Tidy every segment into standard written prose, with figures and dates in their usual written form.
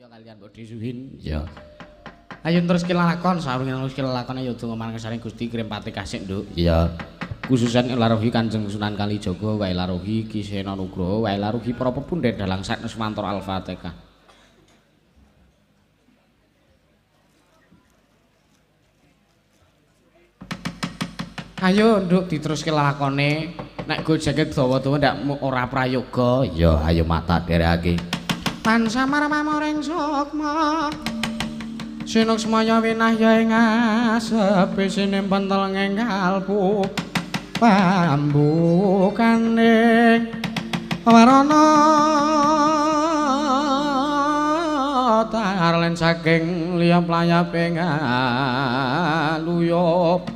Ya kalian Bodhi Suhin. Ya. Ayo terus kelakon sawingin terus kelakon ayo donga marang Saring Gusti kirim pati kasih, Nduk. Iya. Khususan laruhi Kanjeng Sunan Kalijaga wae laruhi Ki Sena Nugroho wae laruhi para pepundhen dalang sanes mantor Al-Fatihah. Ayo Nduk diteruske lakone. Nek go jaket dawa-dawa ndak ora prayoga. Ya ayo mata dereke. Tansah marmamoreng sukma sinuk semaya winah ya ing asepe sinempen telenging kalbu pambukane warana tarlen saking liya playaping aluyup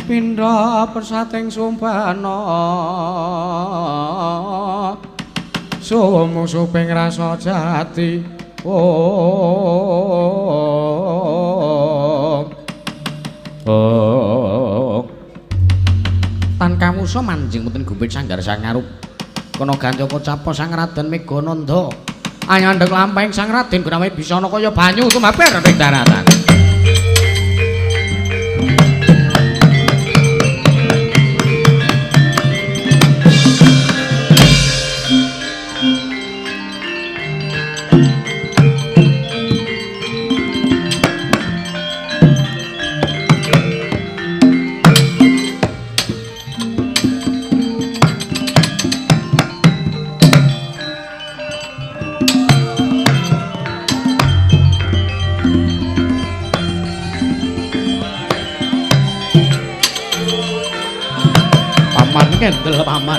pindha persating sumbana sumusuping rasa jati tan kamusa manjing mboten gumpit sanggar sangarup kana gancaka capa sang Raden Megananda anyandhek lampahing sang Raden Gunawi Bisana kaya banyu tumabar ing daratan. Kendel paman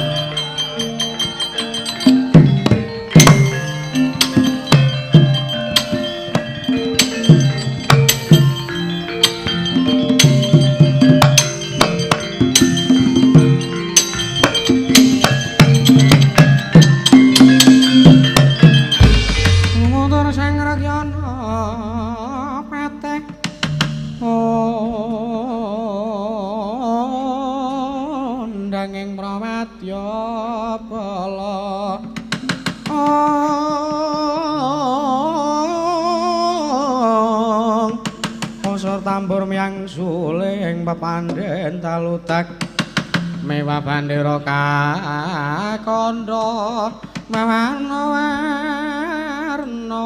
motor sang rakyana peteh ndanging prawadya bala osor tambur miyang suling pepandhen talutak mewah bandera kakandha mawarna-warna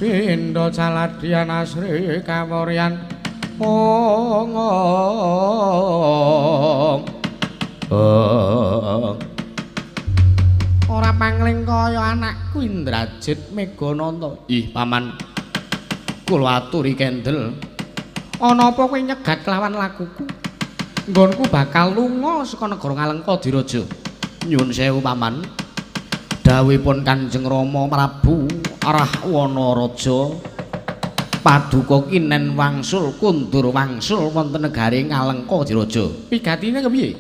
pindha caladyan asri kawuryan ora pangling kaya anakku Indrajit Megananda. Ih paman kula aturi kendel ana apa kowe nyegat kelawan lakuku nggonku bakal lunga saka negara Ngalengkadiraja. Nyuwun sewu paman dawuhipun Kanjeng Rama Prabu Rahwana Raja paduka kinen wangsul kundur wangsul wonten negari Ngalengkadiraja. Pigatine kepiye?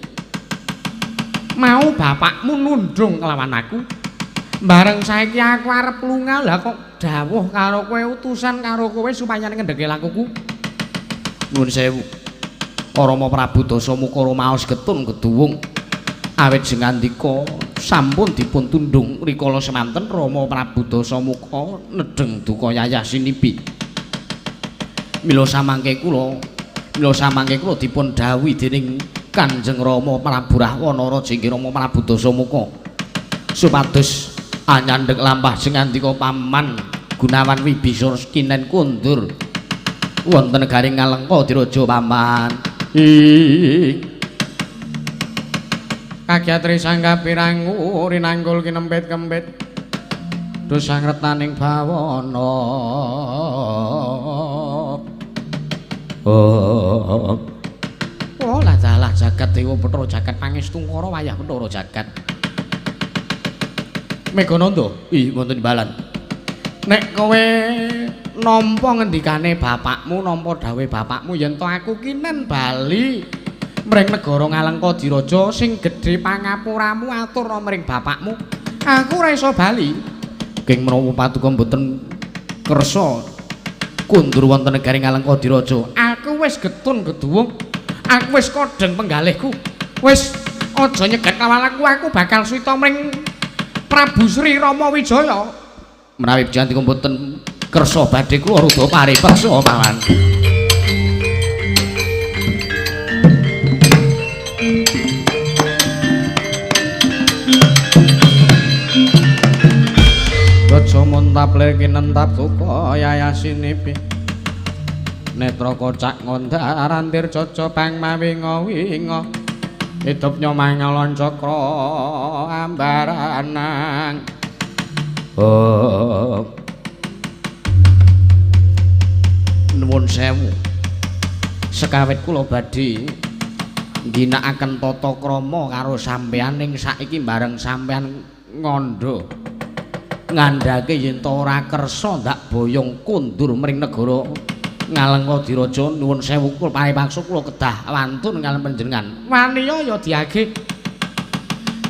Mau bapakmu nundung kelawan aku. Bareng saiki aku arep lunga lah kok dawuh karo kowe utusan karo kowe supaya ngendheke lakuku. Nuwun sewu. Rama Prabu Dasamuka maos getun keduwung. Awit sing ngandika sampun dipun tundung rikala semanten Rama Prabu Dasamuka nedheng duka yayah sinipi. Mila samangke kula dipun dawuhi dening Kanjeng Rama Prabu Rahwana Raja inggih Rama Prabu Dasamuka supados anyandhek lampah sing ngandika paman Gunawan Wibisana kinen kundur wonten negari Ngalengkadiraja paman. Kagyatri sangga pirangu rinanggul kinempit-kempit dosang retaning bawana. Oh lah dalah jagat dewa Bathara jagat pangestungkara wayah Bathara jagat. Megananda, ih wonten imbalan. Nek kowe nampa ngendikane bapakmu, nampa dawuhe bapakmu yen to aku kinen bali mring negara Ngalengkadiraja sing gedhe pangapuramu aturna mring bapakmu. Aku ora iso bali. Geng menawa paduka mboten kersa kundur wonten negari Ngalengkadiraja. Aku wis getun geduwung. Aku wis kodheng penggalihku. Wis aja nyegat kawalaku, aku bakal suwita mring Prabu Sri Rama Wijaya. menawi janti mboten kersa badhe kula rudha paripaksa mawon. Raja muntap lir kinentap suka yayasinipi netra kocak ngondaran tircaca pang mawinga winga hidup nyomangalon cakra ambaranang nuwun sewu sekawit kula badhe ngginakaken tata krama karo sampeyan ning saiki bareng sampeyan ngandha ngandhake yen ta ora kersa ndak boyong kundur mring negara Ngalengwadiraja nuwun sewu kula paripaksa kula kedah wantun kalih panjenengan. Waniya ya diage.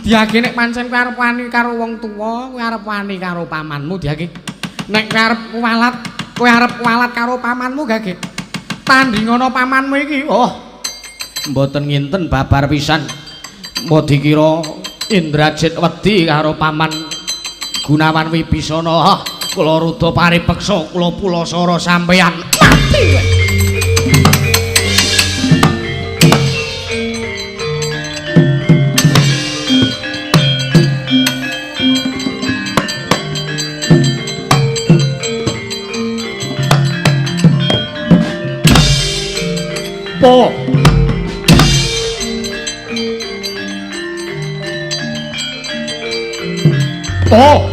Diage nek pancen kowe arep wani karo wong tuwa, kowe arep wani karo pamanmu diage. Nek kowe arep kualat karo pamanmu gage. Tandingana pamanmu iki, mboten nginten babar pisan. Mbok dikira Indrajit wedi karo paman Gunawan Wibisana. Kula rudha paripeksa kula pulasara sampeyan mati kowe. Po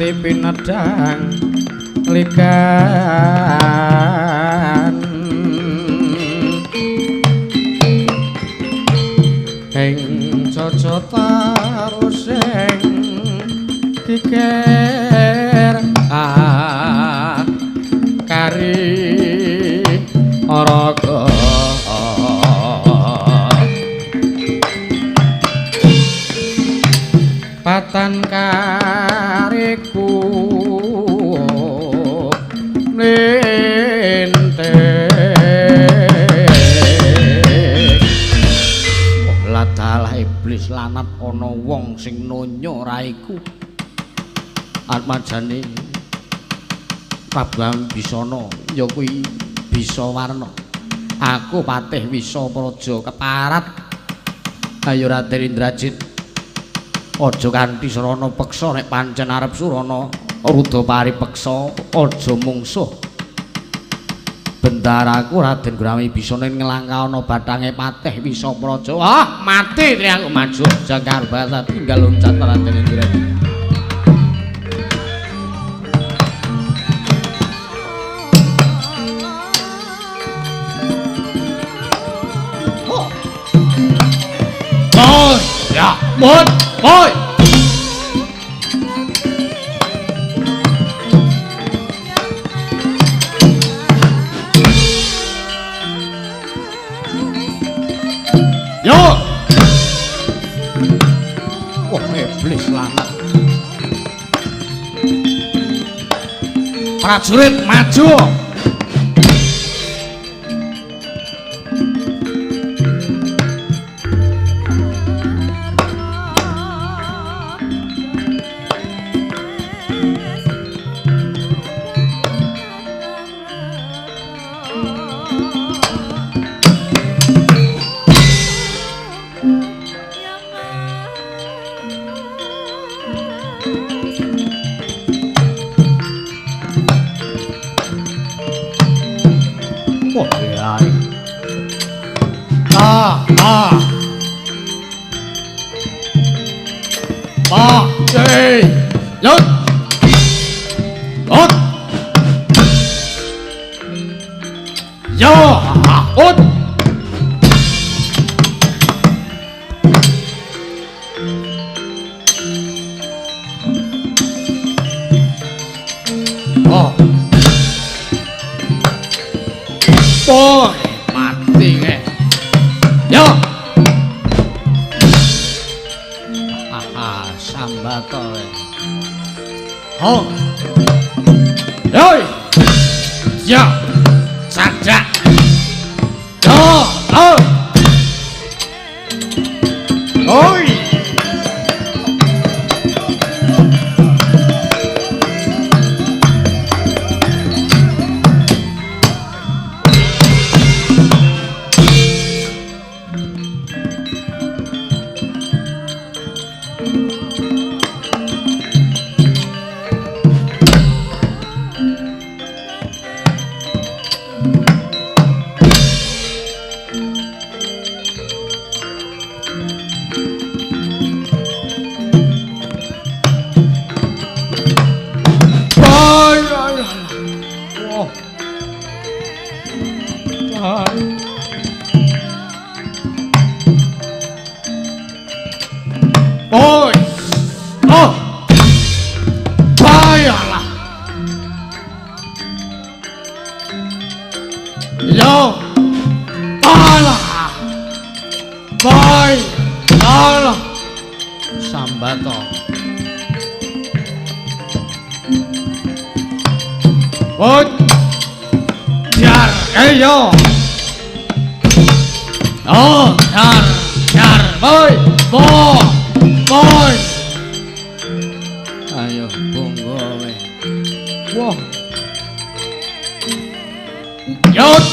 pinedhang ligan ing cocotarusing kiker kari raga patan kariku ladalah iblis lanat ana wong sing nonya raiku atmajane Prabu Bisana ya kuwi Bisawarna aku patih Wisapraja keparat ayo Raden Indrajit aja kanthi sarana peksa nek pancen arep surana rudha paripeksa aja mungsuh bendaraku Raden Gunawan Wibisana nglangkauna bathange patih Wisapraja mati triangku maju Jangkar Basa tinggal loncat Raden Indrajit ya mohon oi yo iblis lanat prajurit maju Wah, ya. Hey, yut. Ot. Yo, ot. Oh. Boy, mati ke. Yo. Sambato. Oh. Yoi. Ya. Sajak. Yo. Oh. Oi. Oi. Oh. Bayalah. Yo. Alah. Bye. Alah. Sambato. Oh. Jar, yo. Oh, jar, boy. Boy. Ayo bongo we. Wah. Yot.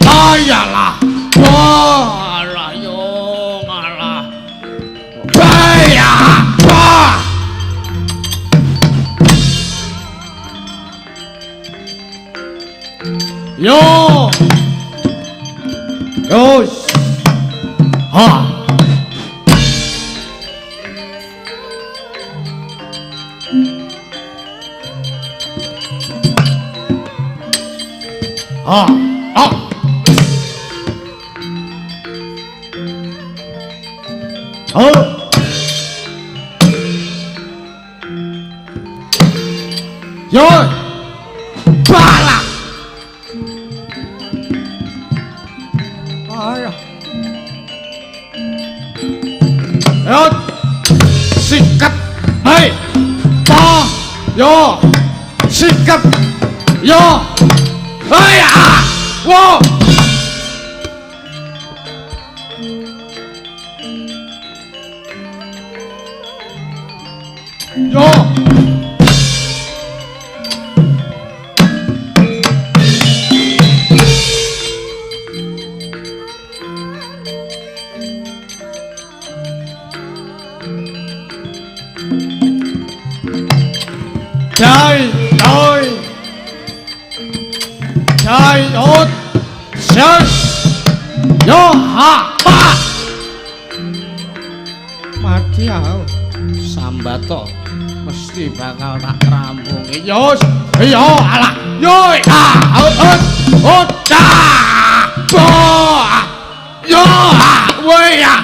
Ayalah. Wah, alah yo ngalah. Baya. Wah. Yo. Yos. Ha. Ah, ah. Oh. Yo. Bala. Ayah. Yo. Sikat. Hei. Pa. Yo. Sikat. Yo. Hei. Ah. Wow. Yo. Trời ốt sơn yo ha pa mati aku sambato mesti bakal tak rampungi yo alah yo yo we ya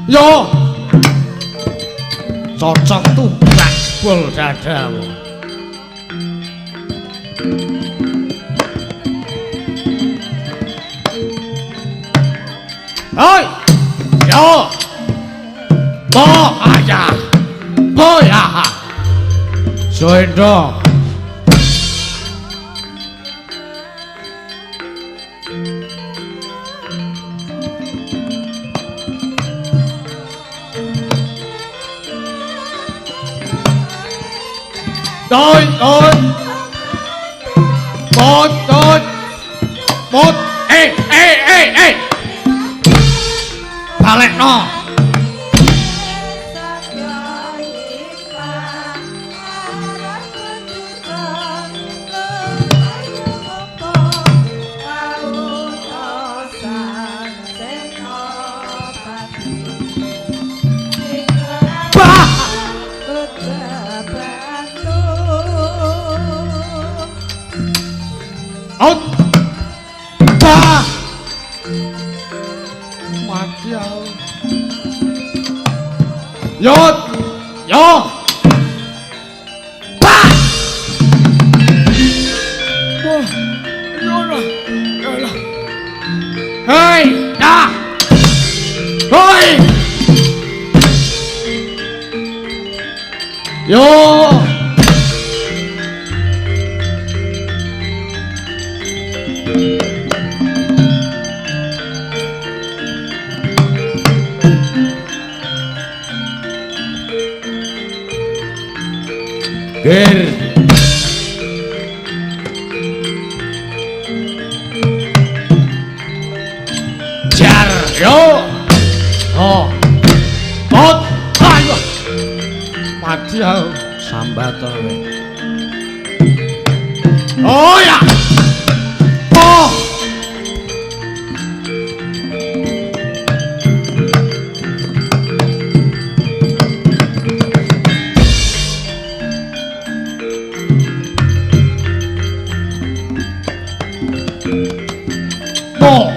yo cocok tuh jebol dadamu oi yo bo ya Soendo Doi, doi. Mut, mut. Mut. Balekno. Out. Bah. Mati aku. Yot. Yo. Bah. Wah. Yolah. Yolah. Hei, dah. Hoi. Yo. Ger. Jar, yo. Oh. Ot, ayo. Mati aku sambat kowe. Oh ya. Oh. Oh.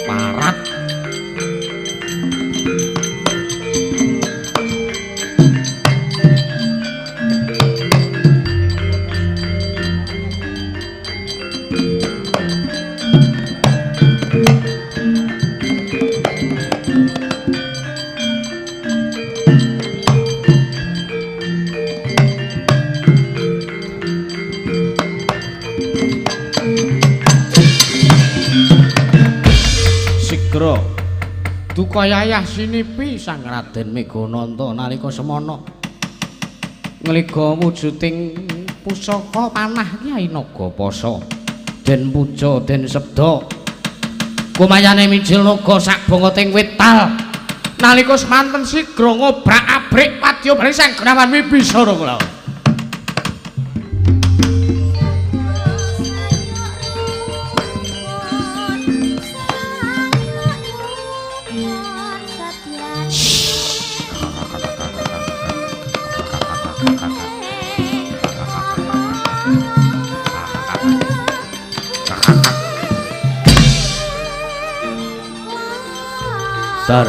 Parat. Sigra duka yayah sinipi Sang Raden Megananda nalika semana ngliga wujuding pusaka panah Kyai Nagapasa den puja den sebda kumayane mijil naga sak bongoting wital nalika semanten sigra ngobrak-abrik padya bareng Sang Grawan Wibisara kula. Dar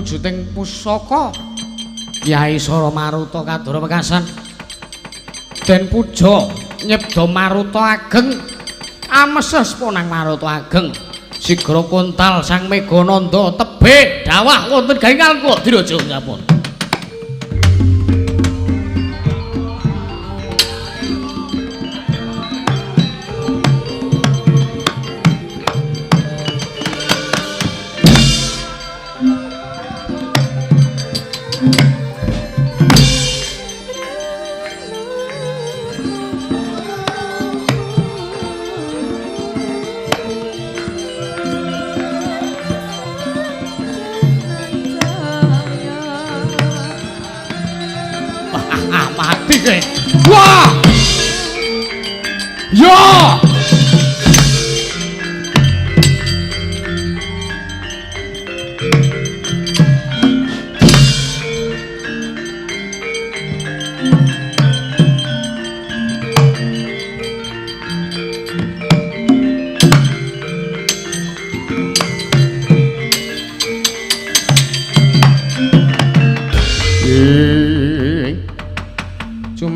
wujuding pusaka Kyai Sora Maruta Kadura Wekasan den puja nyebda Maruta Ageng ameses ponang Maruta Ageng Sigra Kuntal Sang Megananda tebih dawah wonten garingal kula diraja ngapun Wah! Yo!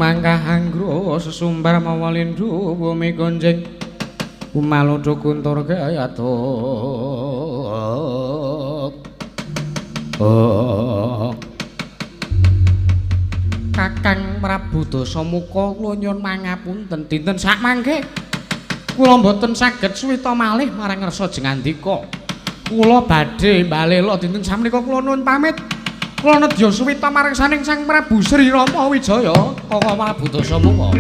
Mangkah anggro sesumbar mawalindhu bumi gonjeng umaludha kuntur gayatuk Kakang Prabu Dasamuka kula nyuwun mangapunten dinten sakmangke kula mboten saged suwita malih marang ngarsa jengandika kula badhe mbalela dinten sakmenika kula nuwun pamit kula nedya suwita marang saning Sang Prabu Sri Rama Wijaya Kakang Prabu Dasamuka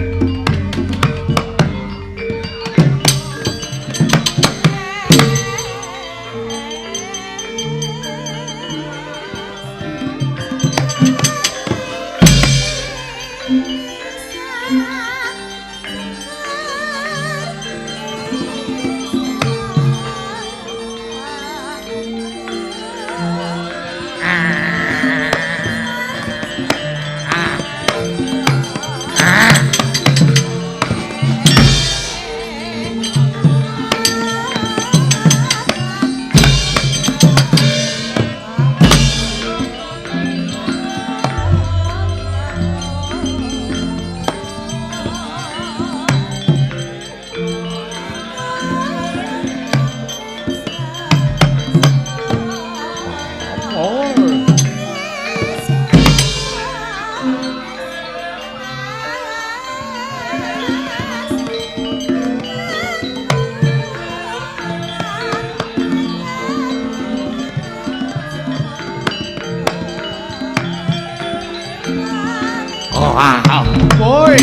Boy.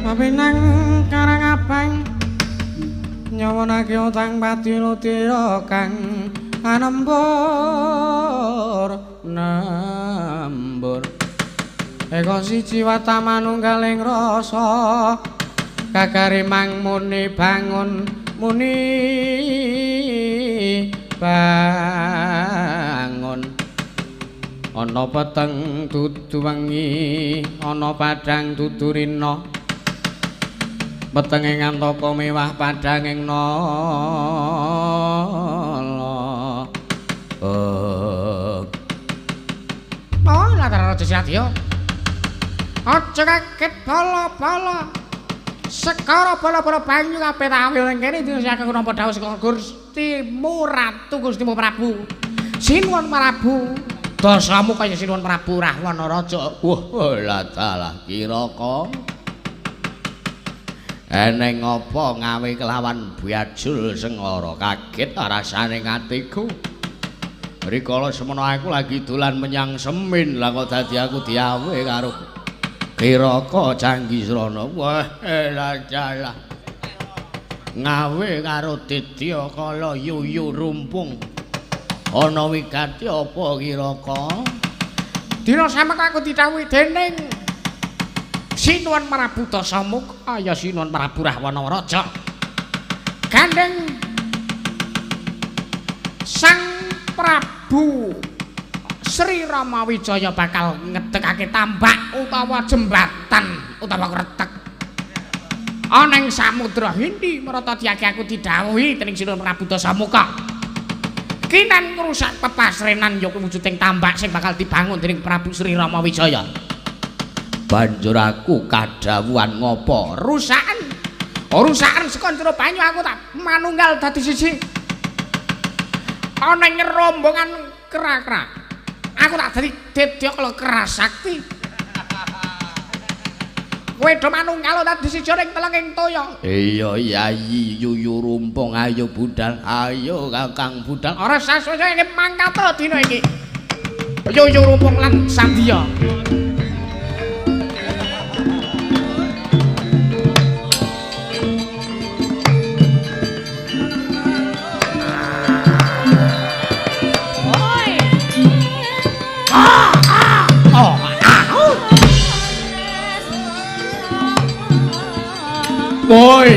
Mapinang karang abang nyawonake utang pati lutira kang anembur nembur eka siji wata manunggaling rasa kakarimang muni bangun muni bangun ana peteng dudu wengi ana padhang dudu rina petenge ngantaka mewah padhanging nala oh latar raja Siradya aja kaget bala-bala sekara bala-bala banyu kabeh tampil ning kene diusahaken nampa dawuh saka Gustimu Ratu Gustimu Prabu Sinuwun Prabu Dasamuka kaya Sinuwun Prabu Rahwana Raja wah ladalah kiraka eneng apa ngawe kelawan Byajul Sengara kaget rasane atiku rikala semono aku lagi dolan menyang Semin lah kok dadi aku diawe karo Kiraka Janggisrana wah ladalah ngawe karo Ditya kala yuyu rumpung ana wigati apa Kiraka dina samek aku didhawuhi dening Sinuwun Prabu Dasamuka ya Sinuwun Prabu Rahwana Raja gandeng Sang Prabu Sri Rama Wijaya bakal ngedekake tambak utawa jembatan utawa kretek ana ing Samudra Hindi marata diake aku didhawuhi dening Sinur Prabu Dasamuka kinan ngrusak pepasrenan ya wujuding tambak sing bakal dibangun dening Prabu Sri Rama Wijaya. Banjur aku kadhawuhan ngopo? Rusakan saka jero banyu aku tak manunggal dadi siji. Ana ing rombongan kera-kera. Aku tak dadi Dedya Kala Kerasakti. Kowe do manunggal dadi siji ning telenging toya. Iya Yayi yuyu rumpung ayo budal. Ayo Kakang budal. Ora sasuwe iki mangkat dina iki. Yuyu rumpung lan Sandiya. Boy.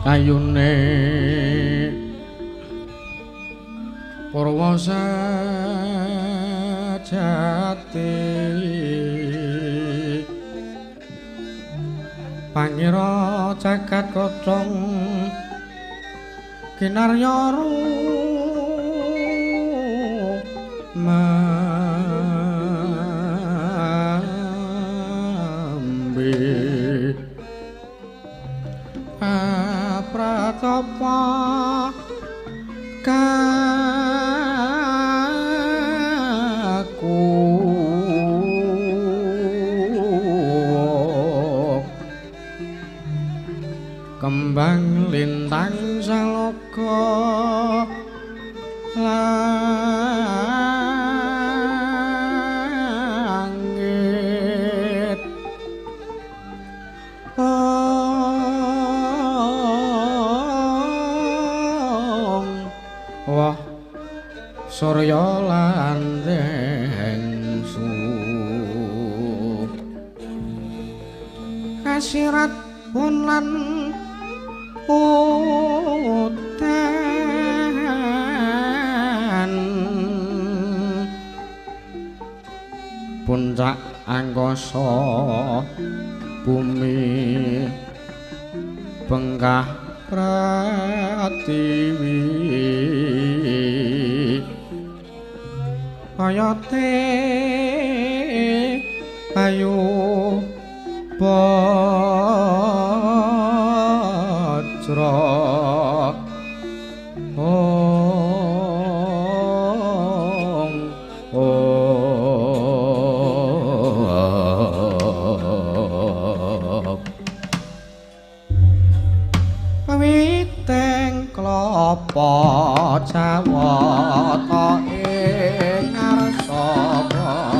Ayune Purwasa jati pangira jagat kodhong kinarya mambe pratapa kaku kembang lintang saloka langit wah surya lan dengsu kasirat pun lan udan puncak angkasa bumi bengkah pratiwi kayate ayu bajra witeng klapa jawata ing ngarsa praga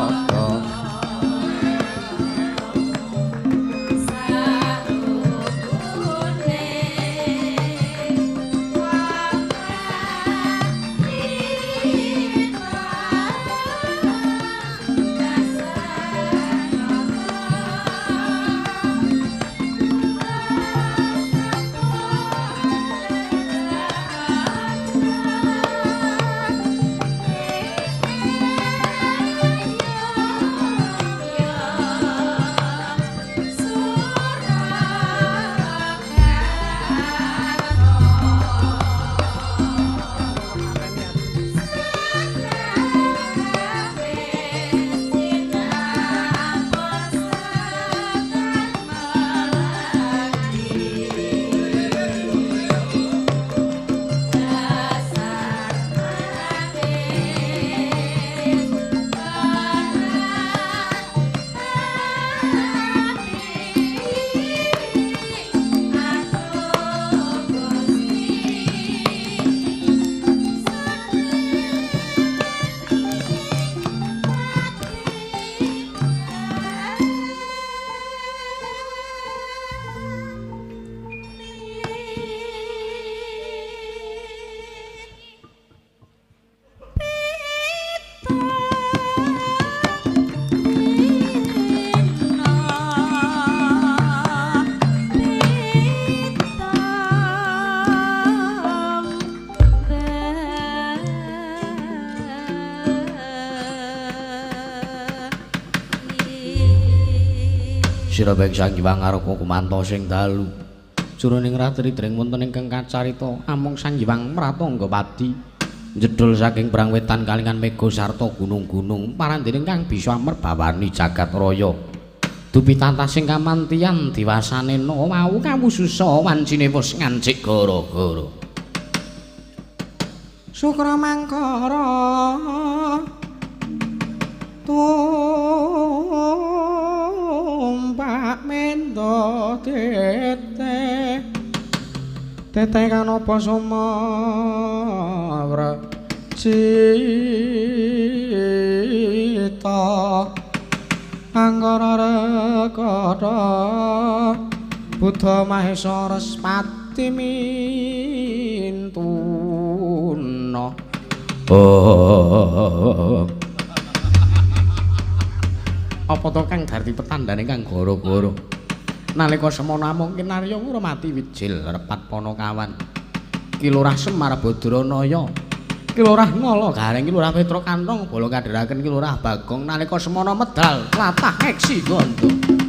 Sirabeng Sang Hyang Arupa kumanta sing dalu jroning ratri dring wonten ingkang kacarita amung Sang Hyang Pratangga Pati jedhul saking perang wetan kalingan mega sarta gunung-gunung parandene kang bisa merbawani jagat raya dupi tatasing kamantian diwasanena wau kawususa wancine wis ngancik gara-gara Sukra mangkara tumpak mendo tete kanapa sumawra cita anggara rekada Buddha Mahesa Respati mintuna apa to kang darti petandane kang gara-gara nalika semana mungkin Arya ngurmati wijil repat Panakawan Ki Lurah Semar Badranaya Ki Lurah Nala Gareng Ki Lurah Petra Kantong bala kadheraken Ki Lurah Bagong nalika semana medal tlatah ngeksi gandha